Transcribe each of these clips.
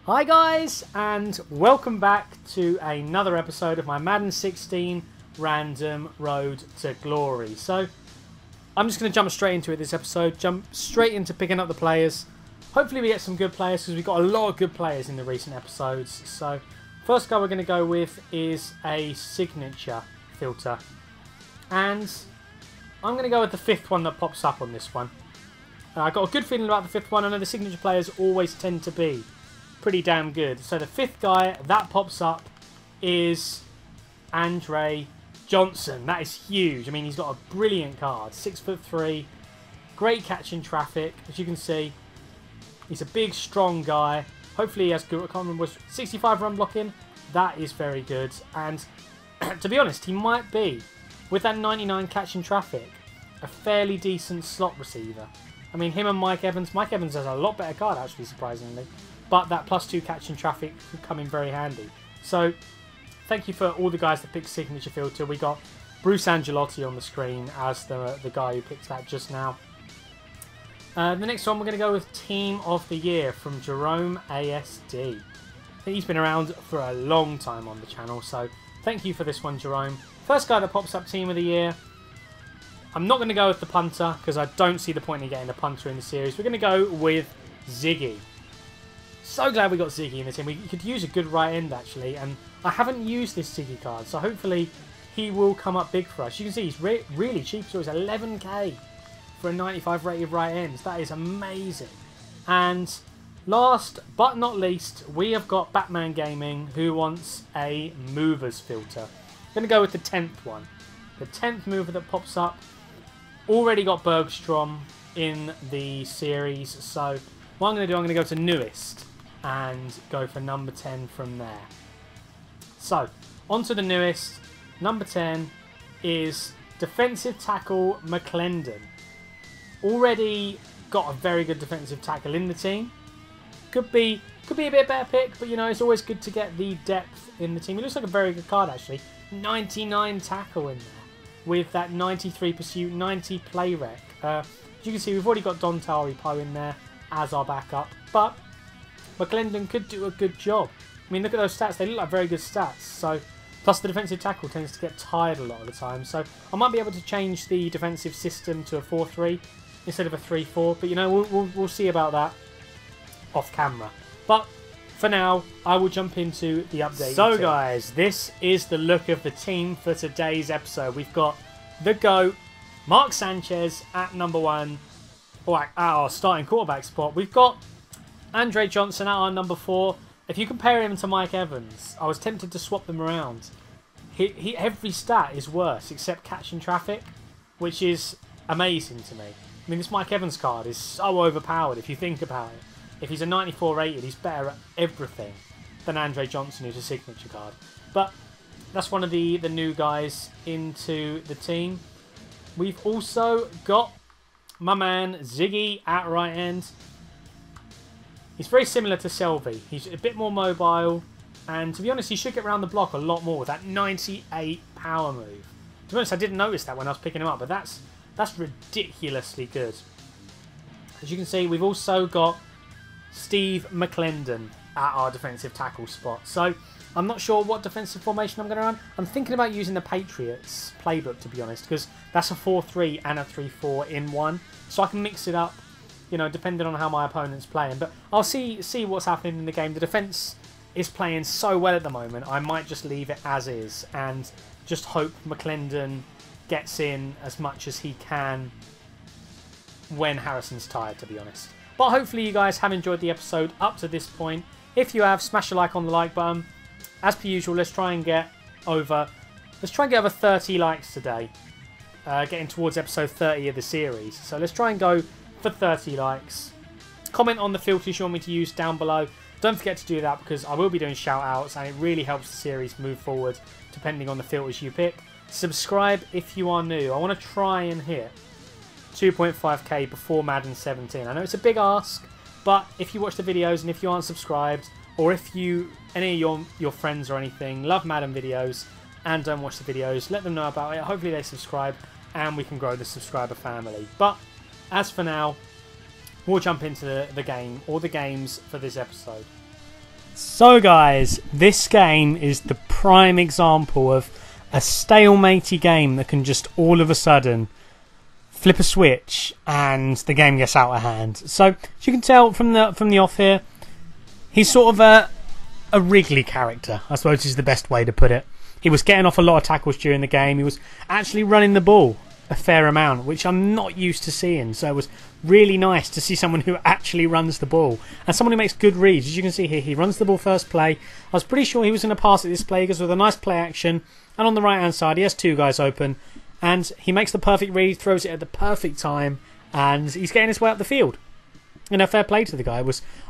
Hi guys, and welcome back to another episode of my Madden 16 Random Road to Glory. So, I'm just going to jump straight into it this episode, jump straight into picking up the players. Hopefully we get some good players, because we've got a lot of good players in the recent episodes. So, first guy we're going to go with is a signature filter. And I'm going to go with the fifth one that pops up on this one. I got a good feeling about the fifth one. I know the signature players always tend to be pretty damn good. So the fifth guy that pops up is Andre Johnson. That is huge. I mean, he's got a brilliant card. 6'3", great catch in traffic, as you can see. He's a big, strong guy. Hopefully he has good. I can't remember, was 65 run blocking. That is very good. And to be honest, he might be, with that 99 catch in traffic, a fairly decent slot receiver. I mean, him and Mike Evans. Mike Evans has a lot better card, actually, surprisingly. But that +2 catch in traffic could come in very handy. So, thank you for all the guys that picked signature filter. We got Bruce Angelotti on the screen as the guy who picked that just now. The next one we're going to go with Team of the Year from Jerome ASD. I think he's been around for a long time on the channel, so thank you for this one, Jerome. First guy that pops up Team of the Year. I'm not going to go with the punter, because I don't see the point in getting a punter in the series. We're going to go with Ziggy. So glad we got Ziggy in the team. We could use a good right end, actually, and I haven't used this Ziggy card, so hopefully he will come up big for us. You can see he's really cheap, so it's 11k for a 95 rated right end. That is amazing. And last but not least, we have got Batman Gaming, who wants a movers filter. I'm going to go with the 10th one. The 10th mover that pops up. Already got Bergstrom in the series, so what I'm going to do, I'm going to go to newest and go for number 10 from there. So, on to the newest. Number 10 is defensive tackle McClendon. Already got a very good defensive tackle in the team. Could be a bit better pick, but you know, it's always good to get the depth in the team. It looks like a very good card, actually. 99 tackle in there with that 93 pursuit, 90 play rec. As you can see, we've already got Dontari Poe in there as our backup, but McClendon could do a good job. I mean, look at those stats. They look like very good stats. So, plus the defensive tackle tends to get tired a lot of the time. So, I might be able to change the defensive system to a 4-3 instead of a 3-4. But, you know, we'll see about that off camera. But, for now, I will jump into the update. So, guys, this is the look of the team for today's episode. We've got the GOAT, Mark Sanchez at number 1. Or at our starting quarterback spot. We've got Andre Johnson at our number 4. If you compare him to Mike Evans, I was tempted to swap them around. Every stat is worse except catching traffic, which is amazing to me. I mean, this Mike Evans card is so overpowered if you think about it. If he's a 94 rated, he's better at everything than Andre Johnson, who's a signature card. But that's one of the new guys into the team. We've also got my man Ziggy at right end. He's very similar to Selvey. He's a bit more mobile, and to be honest, he should get around the block a lot more with that 98 power move. To be honest, I didn't notice that when I was picking him up, but that's ridiculously good. As you can see, we've also got Steve McClendon at our defensive tackle spot. So I'm not sure what defensive formation I'm going to run. I'm thinking about using the Patriots playbook, to be honest, because that's a 4-3 and a 3-4 in one. So I can mix it up, you know, depending on how my opponent's playing. But I'll see what's happening in the game. The defense is playing so well at the moment, I might just leave it as is and just hope McClendon gets in as much as he can when Harrison's tired, to be honest. But hopefully you guys have enjoyed the episode up to this point. If you have, smash a like on the like button. As per usual, let's try and get over 30 likes today. Getting towards episode 30 of the series. So let's try and go for 30 likes. Comment on the filters you want me to use down below. Don't forget to do that, because I will be doing shout outs and it really helps the series move forward depending on the filters you pick. Subscribe if you are new. I want to try and hit 2.5k before Madden 17. I know it's a big ask, but if you watch the videos and if you aren't subscribed, or if any of your friends or anything love Madden videos and don't watch the videos, let them know about it. Hopefully they subscribe and we can grow the subscriber family. But as for now, we'll jump into the game, or the games for this episode. So guys, this game is the prime example of a stalematey game that can just all of a sudden flip a switch and the game gets out of hand. So as you can tell from the off here, he's sort of a wriggly character, I suppose is the best way to put it. He was getting off a lot of tackles during the game. He was actually running the ball a fair amount, which I'm not used to seeing. So it was really nice to see someone who actually runs the ball and someone who makes good reads. As you can see here, he runs the ball first play. I was pretty sure he was going to pass it this play because with a nice play action, and on the right hand side he has two guys open and he makes the perfect read, throws it at the perfect time, and he's getting his way up the field. You know, fair play to the guy.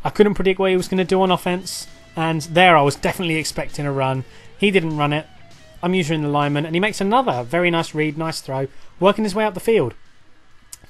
I couldn't predict what he was going to do on offense, and there I was definitely expecting a run. He didn't run it. I'm using the lineman, and he makes another very nice read, nice throw, working his way up the field.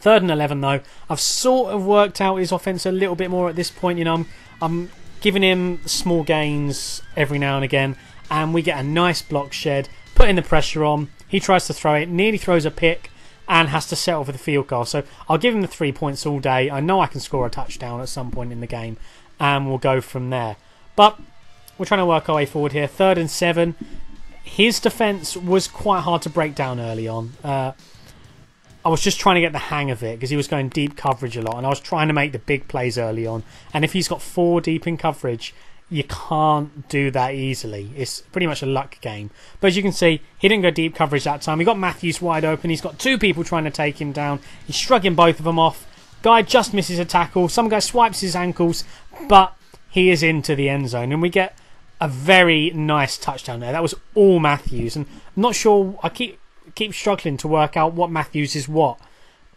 3rd and 11 though. I've sort of worked out his offense a little bit more at this point. You know, I'm giving him small gains every now and again, and we get a nice block shed, putting the pressure on. He tries to throw it, nearly throws a pick, and has to settle for the field goal. So I'll give him the 3 points all day. I know I can score a touchdown at some point in the game, and we'll go from there. But we're trying to work our way forward here. 3rd and 7. His defence was quite hard to break down early on. I was just trying to get the hang of it because he was going deep coverage a lot, and I was trying to make the big plays early on. And if he's got 4 deep in coverage, you can't do that easily. It's pretty much a luck game. But as you can see, he didn't go deep coverage that time. He got Matthews wide open. He's got 2 people trying to take him down. He's shrugging both of them off. Guy just misses a tackle. Some guy swipes his ankles, but he is into the end zone, and we get a very nice touchdown there. That was all Matthews, and I'm not sure. I keep struggling to work out what Matthews is what,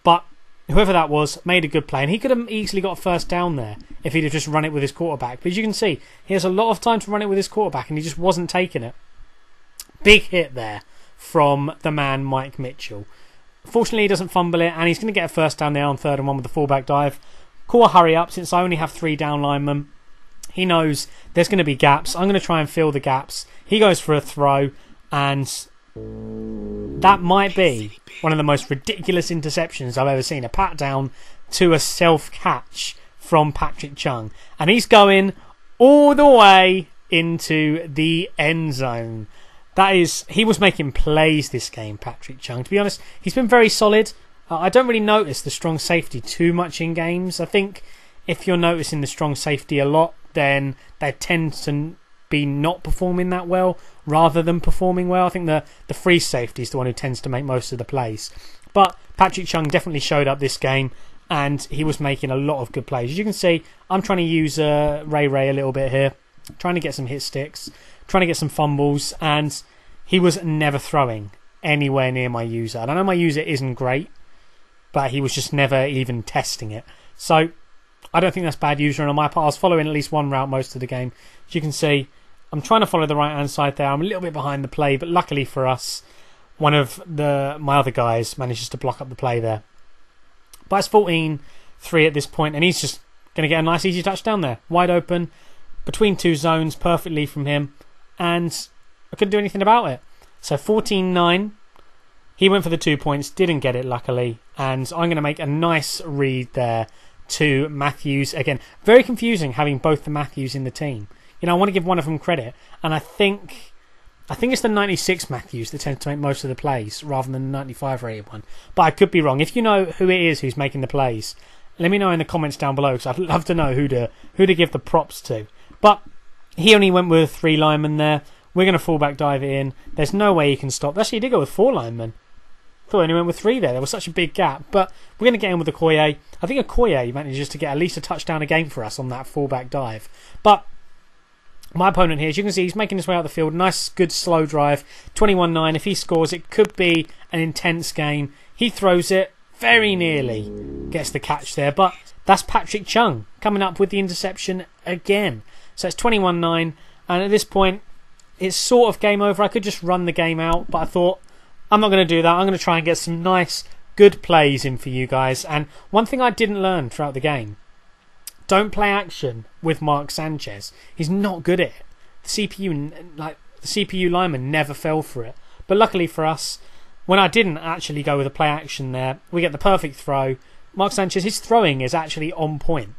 but whoever that was made a good play, and he could have easily got a first down there if he'd have just run it with his quarterback. But as you can see, he has a lot of time to run it with his quarterback, and he just wasn't taking it. Big hit there from the man Mike Mitchell. Fortunately, he doesn't fumble it, and he's going to get a first down there on 3rd and 1 with the fullback dive. Call a hurry up since I only have 3 down linemen. He knows there's going to be gaps. I'm going to try and fill the gaps. He goes for a throw, and that might be one of the most ridiculous interceptions I've ever seen. A pat down to a self-catch from Patrick Chung. And he's going all the way into the end zone. He was making plays this game, Patrick Chung. To be honest, he's been very solid. I don't really notice the strong safety too much in games. I think if you're noticing the strong safety a lot, then they tend to be not performing that well rather than performing well. I think the free safety is the one who tends to make most of the plays. But Patrick Chung definitely showed up this game, and he was making a lot of good plays. As you can see, I'm trying to use Ray a little bit here, trying to get some hit sticks, trying to get some fumbles, and he was never throwing anywhere near my user. And I know my user isn't great, but he was just never even testing it. So I don't think that's bad user on my part. I was following at least one route most of the game. As you can see, I'm trying to follow the right hand side there. I'm a little bit behind the play, but luckily for us, one of my other guys manages to block up the play there. But it's 14-3 at this point, and he's just going to get a nice easy touchdown there. Wide open, between 2 zones, perfectly from him, and I couldn't do anything about it. So 14-9. He went for the 2 points, didn't get it luckily, and I'm going to make a nice read there to Matthews. Again, very confusing having both the Matthews in the team. You know, I want to give one of them credit, and I think it's the 96 Matthews that tends to make most of the plays rather than the 95 rated one. But I could be wrong. If you know who it is who's making the plays, let me know in the comments down below, because I'd love to know who to give the props to. But he only went with 3 linemen there. We're going to fullback dive it in. There's no way he can stop. Actually, he did go with 4 linemen. Thought he only went with 3 there. There was such a big gap. But we're going to get in with Okoye. I think Okoye manages to get at least a touchdown a game for us on that fullback dive. But my opponent here, as you can see, he's making his way out the field. Nice, good, slow drive. 21-9. If he scores, it could be an intense game. He throws it very nearly. Gets the catch there. But that's Patrick Chung coming up with the interception again. So it's 21-9. And at this point, it's sort of game over. I could just run the game out. But I thought, I'm not going to do that. I'm going to try and get some nice, good plays in for you guys. And one thing I didn't learn throughout the game, don't play action with Mark Sanchez. He's not good at it. The CPU lineman never fell for it. But luckily for us, when I didn't actually go with a play action there, we get the perfect throw. Mark Sanchez, his throwing is actually on point.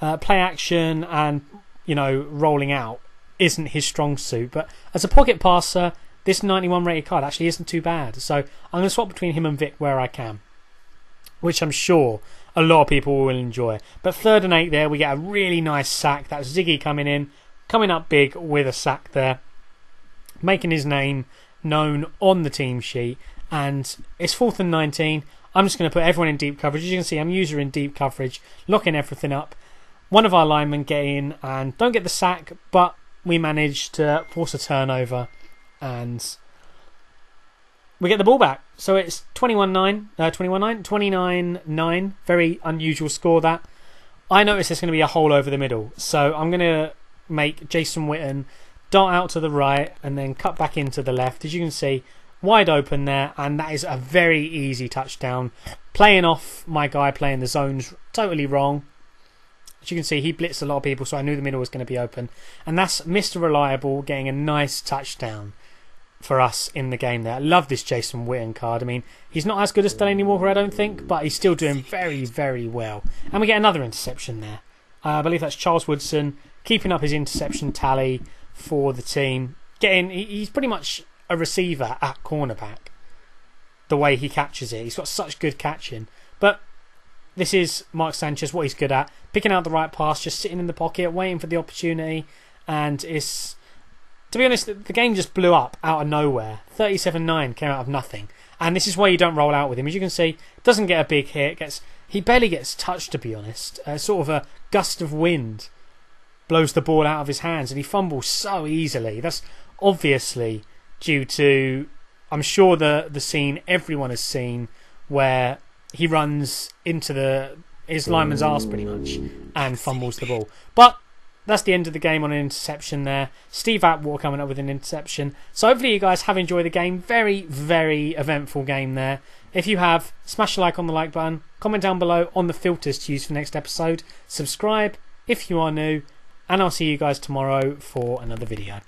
Play action and rolling out isn't his strong suit. But as a pocket passer, this 91 rated card actually isn't too bad. So I'm going to swap between him and Vic where I can, which I'm sure a lot of people will enjoy. But 3rd and 8 there, we get a really nice sack. That's Ziggy coming up big with a sack there, making his name known on the team sheet. And it's 4th and 19. I'm just going to put everyone in deep coverage. As you can see, I'm user in deep coverage, locking everything up. One of our linemen get in and don't get the sack, but we manage to force a turnover and we get the ball back. So it's 29-9. Very unusual score that. I noticed there's going to be a hole over the middle. So I'm going to make Jason Witten dart out to the right and then cut back into the left. As you can see, wide open there. And that is a very easy touchdown. Playing off my guy playing the zones totally wrong. As you can see, he blitzed a lot of people, so I knew the middle was going to be open. And that's Mr. Reliable getting a nice touchdown for us in the game there. I love this Jason Witten card. I mean, he's not as good as Delaney Walker, I don't think, but he's still doing very, very well. And we get another interception there. I believe that's Charles Woodson keeping up his interception tally for the team. He's pretty much a receiver at cornerback, the way he catches it. He's got such good catching. But this is Mark Sanchez, what he's good at. Picking out the right pass, just sitting in the pocket, waiting for the opportunity. And it's, to be honest, the game just blew up out of nowhere. 37-9 came out of nothing. And this is why you don't roll out with him. As you can see, doesn't get a big hit. He barely gets touched, to be honest. Sort of a gust of wind blows the ball out of his hands. And he fumbles so easily. That's obviously due to, I'm sure, the scene everyone has seen where he runs into his lineman's arse pretty much and fumbles the ball. But that's the end of the game on an interception there. Steve Atwater coming up with an interception. So hopefully you guys have enjoyed the game. Very, very eventful game there. If you have, smash a like on the like button. Comment down below on the filters to use for next episode. Subscribe if you are new. And I'll see you guys tomorrow for another video.